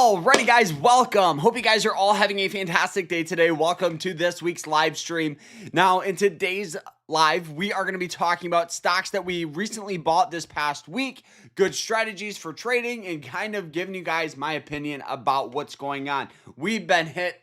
Alrighty, guys, welcome. Hope you guys are all having a fantastic day today. Welcome to this week's live stream. Now, in today's live, we are going to be talking about stocks that we recently bought this past week, good strategies for trading, and kind of giving you guys my opinion about what's going on. We've been hit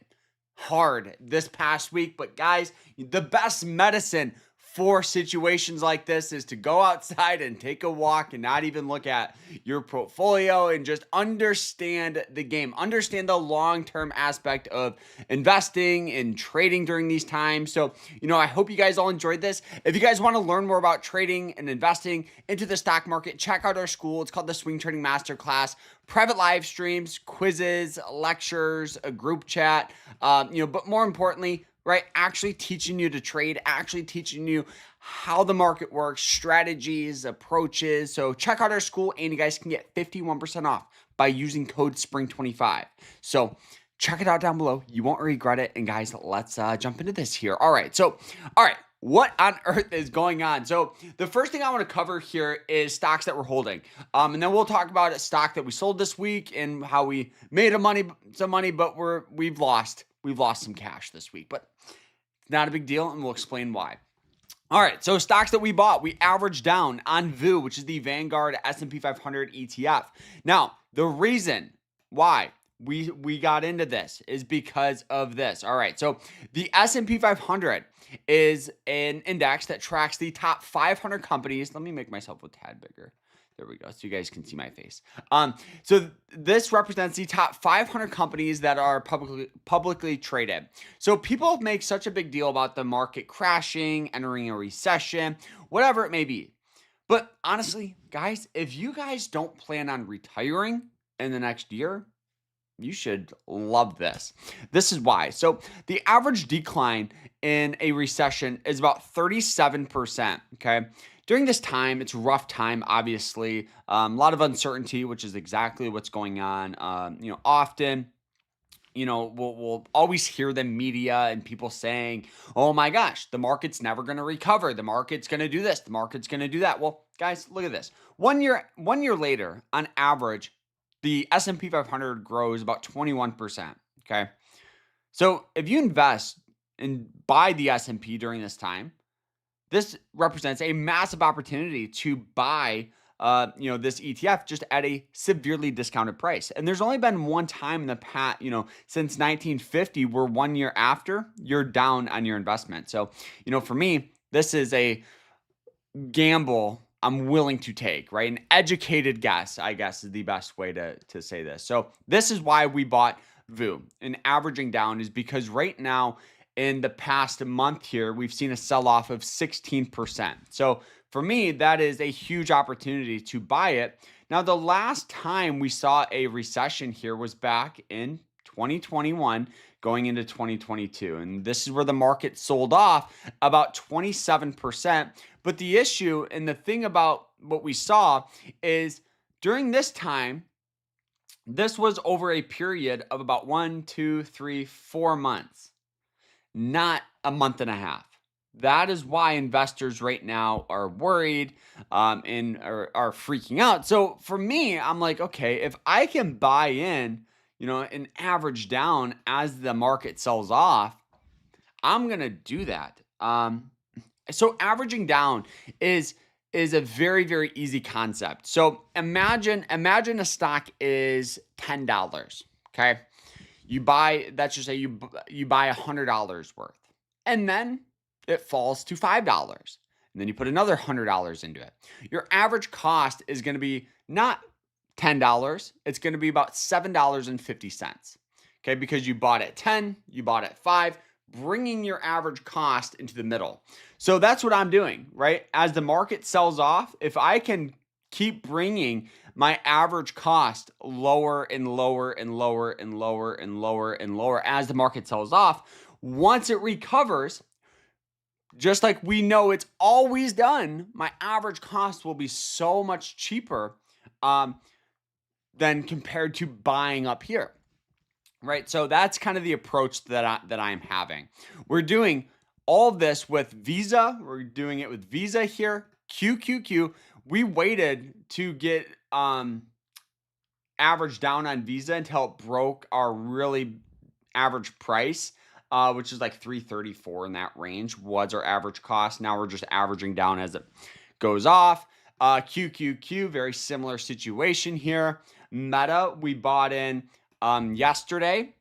hard this past week, but guys, the best medicine for situations like this is to go outside and take a walk and not even look at your portfolio and just understand the game, understand the long-term aspect of investing and trading during these times. So, I hope you guys all enjoyed this. If you guys want to learn more about trading and investing into the stock market, check out our school. It's called the Swing Trading Masterclass. Private live streams, quizzes, lectures, a group chat, but more importantly, right? Actually teaching you to trade, actually teaching you how the market works, strategies, approaches. So check out our school and you guys can get 51% off by using code SPRING25. So check it out down below. You won't regret it. And guys, let's jump into this here. All right. What on earth is going on? So the first thing I want to cover here is stocks that we're holding. And then we'll talk about a stock that we sold this week and how we made some money, but we've lost some cash this week, but not a big deal, and we'll explain why. All right, so stocks that we bought, we averaged down on VU, which is the Vanguard S&P 500 ETF. Now, the reason why we got into this is because of this. All right, so the S&P 500 is an index that tracks the top 500 companies. Let me make myself a tad bigger. There we go. So you guys can see my face. So this represents the top 500 companies that are publicly traded. So people make such a big deal about the market crashing, entering a recession, whatever it may be. But honestly, guys, if you guys don't plan on retiring in the next year, you should love this. This is why. So the average decline in a recession is about 37%. Okay. During this time, it's a rough time, obviously. A lot of uncertainty, which is exactly what's going on. Often, we'll always hear the media and people saying, oh my gosh, the market's never going to recover. The market's going to do this. The market's going to do that. Well, guys, look at this. 1 year later, on average, the S&P 500 grows about 21%. Okay. So if you invest and buy the S&P during this time, this represents a massive opportunity to buy, this ETF just at a severely discounted price. And there's only been one time in the past, since 1950, where 1 year after you're down on your investment. So, for me, this is a gamble I'm willing to take, right? An educated guess, I guess, is the best way to say this. So this is why we bought VU. And averaging down is because right now, in the past month here, we've seen a sell-off of 16%. So for me, that is a huge opportunity to buy it. Now, the last time we saw a recession here was back in 2021 going into 2022. And this is where the market sold off about 27%. But the issue and the thing about what we saw is during this time, this was over a period of about 4 months. Not a month and a half. That is why investors right now are worried and are freaking out. So for me, I'm like, okay, if I can buy in, an average down as the market sells off, I'm going to do that. So averaging down is a very, very easy concept. So imagine a stock is $10, okay? You buy, let's just say you buy $100 worth, and then it falls to $5, and then you put another $100 into it. Your average cost is going to be not $10; it's going to be about $7.50. Okay, because you bought at 10, you bought at 5, bringing your average cost into the middle. So that's what I'm doing, right? As the market sells off, if I can keep bringing my average cost lower and lower and lower and lower and lower and lower as the market sells off, once it recovers, just like we know it's always done, my average cost will be so much cheaper than compared to buying up here, right? So that's kind of the approach that I'm having. We're doing all of this with Visa. We're doing it with Visa here, QQQ. We waited to get averaged down on Visa until it broke our really average price, which is like 334 in that range was our average cost. Now we're just averaging down as it goes off. QQQ, very similar situation here. Meta, we bought in yesterday.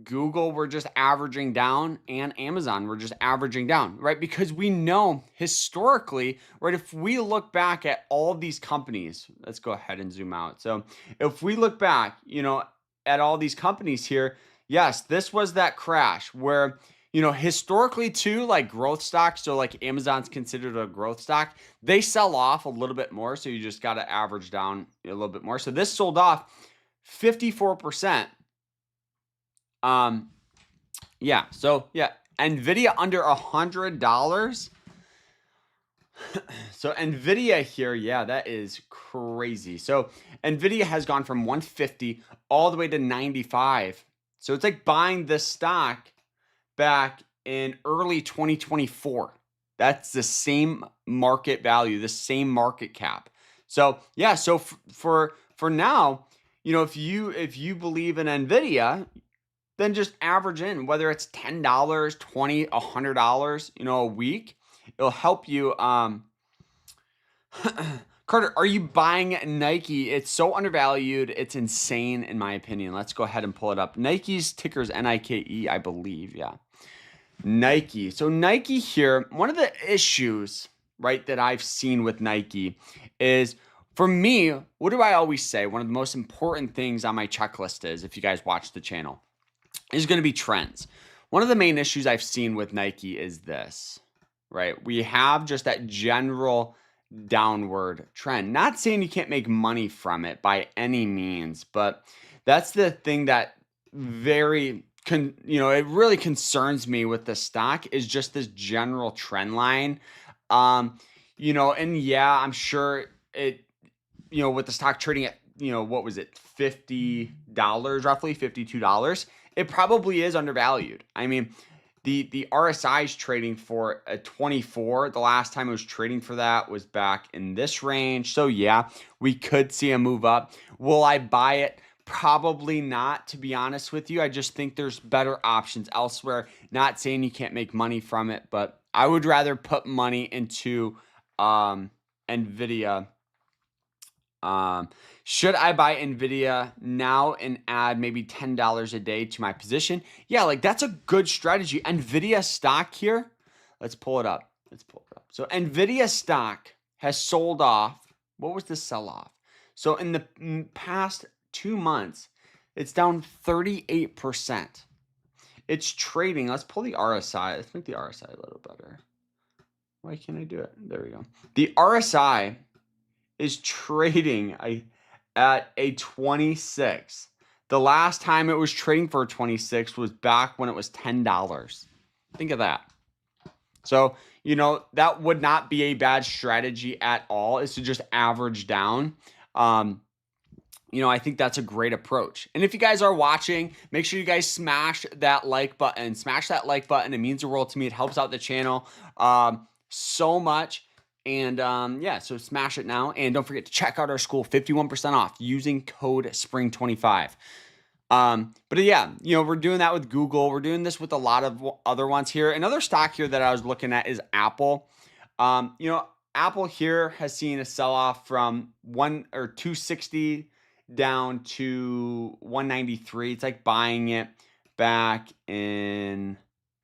Google, we're just averaging down, and Amazon, we're just averaging down, right? Because we know historically, right, if we look back at all of these companies, let's go ahead and zoom out. So if we look back, at all these companies here, yes, this was that crash where, historically too, like growth stocks, so like Amazon's considered a growth stock, they sell off a little bit more. So you just got to average down a little bit more. So this sold off 54%. Yeah. So yeah, Nvidia under $100. So Nvidia here, yeah, that is crazy. So Nvidia has gone from 150 all the way to 95. So it's like buying this stock back in early 2024. That's the same market value, the same market cap. So yeah, so for now, if you believe in Nvidia, then just average in whether it's $10, $20, $100, a week. It'll help you. Carter, are you buying Nike? It's so undervalued. It's insane, in my opinion. Let's go ahead and pull it up. Nike's ticker is Nike, I believe. Yeah. Nike. So Nike here, one of the issues, right, that I've seen with Nike is, for me, what do I always say? One of the most important things on my checklist is, if you guys watch the channel, is going to be trends. One of the main issues I've seen with Nike is this, right? We have just that general downward trend. Not saying you can't make money from it by any means, but that's the thing that it really concerns me with the stock is just this general trend line. And yeah, I'm sure it, with the stock trading at, what was it, $50, roughly $52, it probably is undervalued. I mean, the RSI is trading for a 24. The last time it was trading for that was back in this range. So yeah, we could see a move up. Will I buy it? Probably not, to be honest with you. I just think there's better options elsewhere. Not saying you can't make money from it, but I would rather put money into Nvidia. Should I buy Nvidia now and add maybe $10 a day to my position? Yeah, like that's a good strategy. Nvidia stock here, let's pull it up. So Nvidia stock has sold off. What was the sell off? So in the past 2 months, it's down 38%. It's trading. Let's pull the RSI. Let's make the RSI a little better. Why can't I do it? There we go. The RSI is trading at a 26. The last time it was trading for a 26 was back when it was $10. Think of that. So, that would not be a bad strategy at all, is to just average down. I think that's a great approach. And if you guys are watching, make sure you guys smash that like button. Smash that like button. It means the world to me. It helps out the channel so much. And yeah, so smash it now. And don't forget to check out our school, 51% off using code SPRING25. But yeah, we're doing that with Google. We're doing this with a lot of other ones here. Another stock here that I was looking at is Apple. Apple here has seen a sell-off from 260 down to 193. It's like buying it back in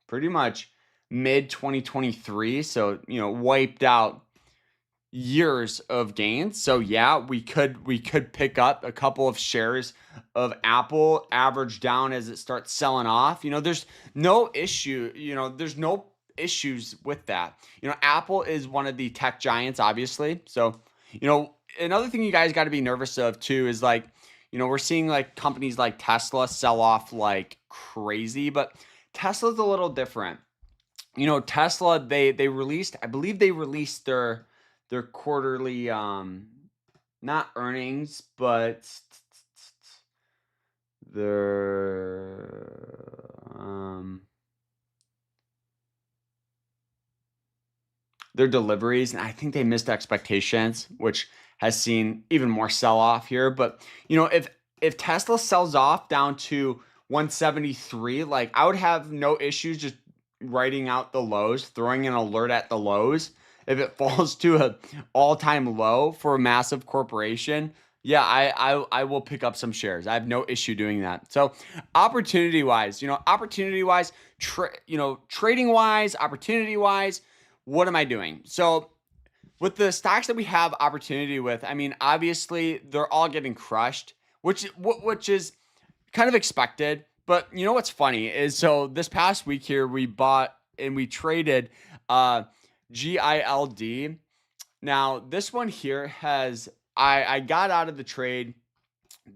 pretty much mid 2023. So, wiped out years of gains. So yeah, we could pick up a couple of shares of Apple, average down as it starts selling off. There's no issue, there's no issues with that. Apple is one of the tech giants, obviously. So, another thing you guys got to be nervous of too is like, we're seeing like companies like Tesla sell off like crazy, but Tesla's a little different. Tesla, they released, I believe they released their quarterly not earnings, but their deliveries, and I think they missed expectations, which has seen even more sell off here. But if Tesla sells off down to 173, like I would have no issues just writing out the lows, throwing an alert at the lows. If it falls to a all-time low for a massive corporation, yeah, I will pick up some shares. I have no issue doing that. So opportunity wise, trading wise, opportunity wise, what am I doing? So with the stocks that we have opportunity with, I mean, obviously they're all getting crushed, which is kind of expected. But you know what's funny is, so this past week here we bought and we traded GILD. Now this one here has I got out of the trade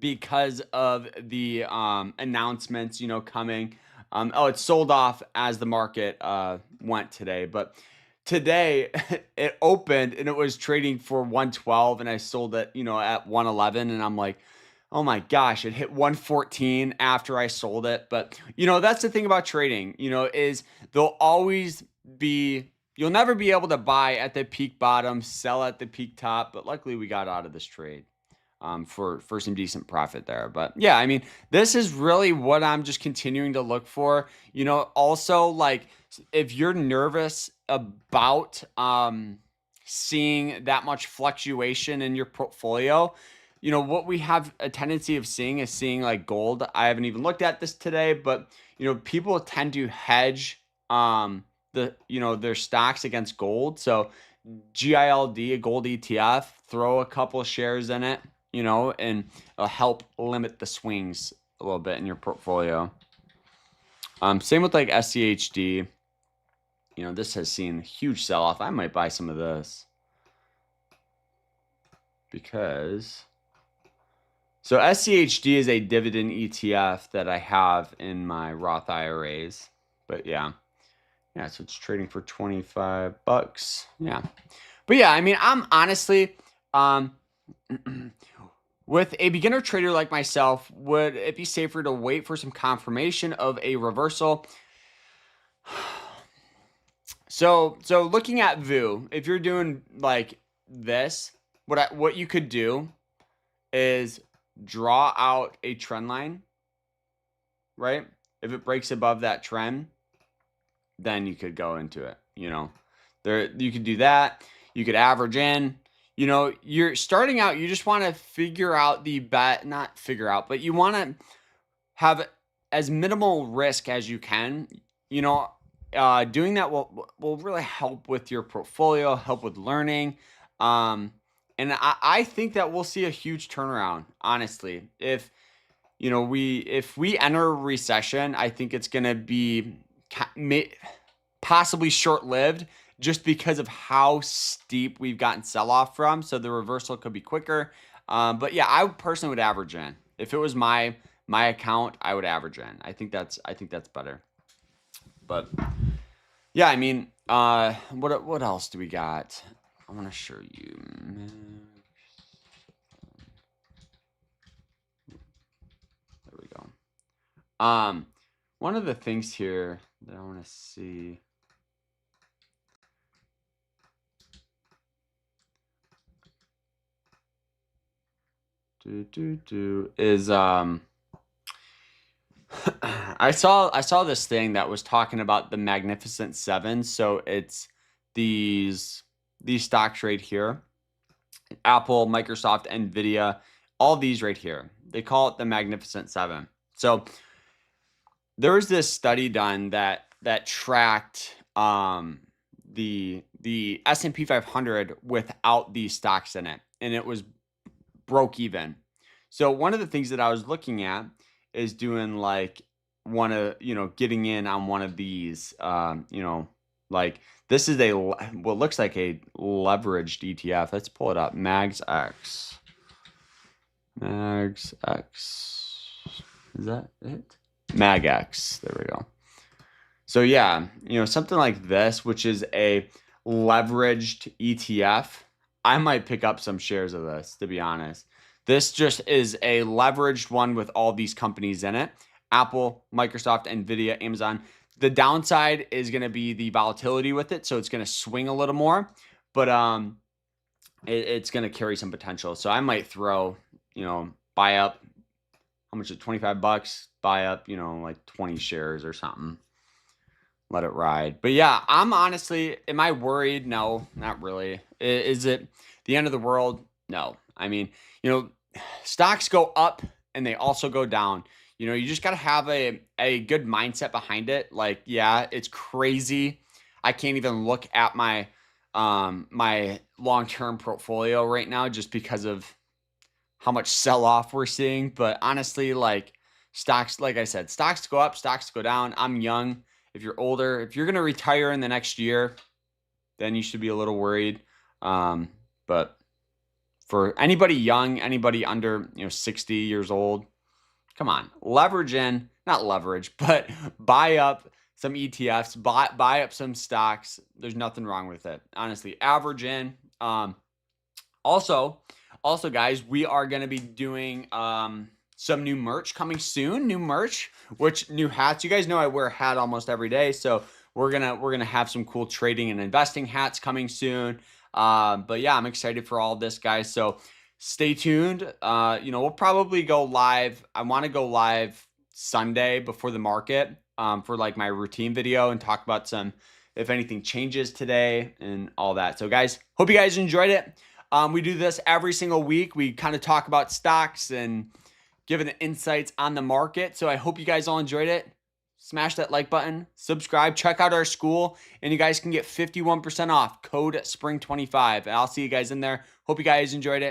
because of the announcements, coming. It sold off as the market went today, but today it opened and it was trading for 112, and I sold it, at 111, and I'm like, oh my gosh, it hit 114 after I sold it. But that's the thing about trading, is there'll always be, you'll never be able to buy at the peak bottom, sell at the peak top. But luckily we got out of this trade for some decent profit there. But yeah, I mean, this is really what I'm just continuing to look for. Also, like, if you're nervous about seeing that much fluctuation in your portfolio, what we have a tendency of seeing like gold. I haven't even looked at this today, but people tend to hedge their stocks against gold. So GILD, a gold ETF, throw a couple shares in it, and it'll help limit the swings a little bit in your portfolio. Same with like SCHD. This has seen a huge sell-off. I might buy some of this because so SCHD is a dividend ETF that I have in my Roth IRAs. But yeah, so it's trading for $25. Yeah. But yeah, I mean, I'm honestly with a beginner trader like myself, would it be safer to wait for some confirmation of a reversal? So looking at VU, if you're doing like this, what you could do is draw out a trend line, right? If it breaks above that trend, then you could go into it. You could do that. You could average in. You're starting out, you just want to figure out not figure out, but you want to have as minimal risk as you can. Doing that will really help with your portfolio, help with learning. And I think that we'll see a huge turnaround, honestly. If we enter a recession, I think it's going to be possibly short-lived just because of how steep we've gotten sell-off from. So the reversal could be quicker. But yeah, I personally would average in. If it was my account, I would average in. I think that's better. But yeah, I mean, what else do we got? I want to show you. There we go. One of the things here that I want to see. Is I saw this thing that was talking about the Magnificent Seven. So it's these stocks right here: Apple, Microsoft, Nvidia, all these right here. They call it the Magnificent Seven. So there was this study done that tracked the S&P 500 without these stocks in it, and it was broke even. So one of the things that I was looking at is doing like getting in on one of these, like this is what looks like a leveraged ETF. Let's pull it up. MagsX. Is that it? MagX. There we go. So yeah, something like this, which is a leveraged ETF. I might pick up some shares of this, to be honest. This just is a leveraged one with all these companies in it: Apple, Microsoft, Nvidia, Amazon. The downside is going to be the volatility with it. So it's going to swing a little more, but it's going to carry some potential. So I might throw, buy up, how much is it? $25, buy up, like 20 shares or something. Let it ride. But yeah, I'm honestly, am I worried? No, not really. Is it the end of the world? No. I mean, stocks go up and they also go down. You just got to have a good mindset behind it. Like, yeah, it's crazy. I can't even look at my my long-term portfolio right now just because of how much sell-off we're seeing. But honestly, like stocks, like I said, stocks go up, stocks go down. I'm young. If you're older, if you're going to retire in the next year, then you should be a little worried. But for anybody young, anybody under 60 years old, come on, not leverage, but buy up some ETFs, buy up some stocks. There's nothing wrong with it. Honestly, average in. Also, guys, we are going to be doing some new merch coming soon. New hats. You guys know I wear a hat almost every day, so we're gonna have some cool trading and investing hats coming soon. But yeah, I'm excited for all this, guys. So stay tuned. We'll probably go live. I want to go live Sunday before the market for like my routine video and talk about if anything changes today and all that. So guys, hope you guys enjoyed it. We do this every single week. We kind of talk about stocks and giving the insights on the market. So I hope you guys all enjoyed it. Smash that like button, subscribe, check out our school, and you guys can get 51% off, code SPRING25. And I'll see you guys in there. Hope you guys enjoyed it.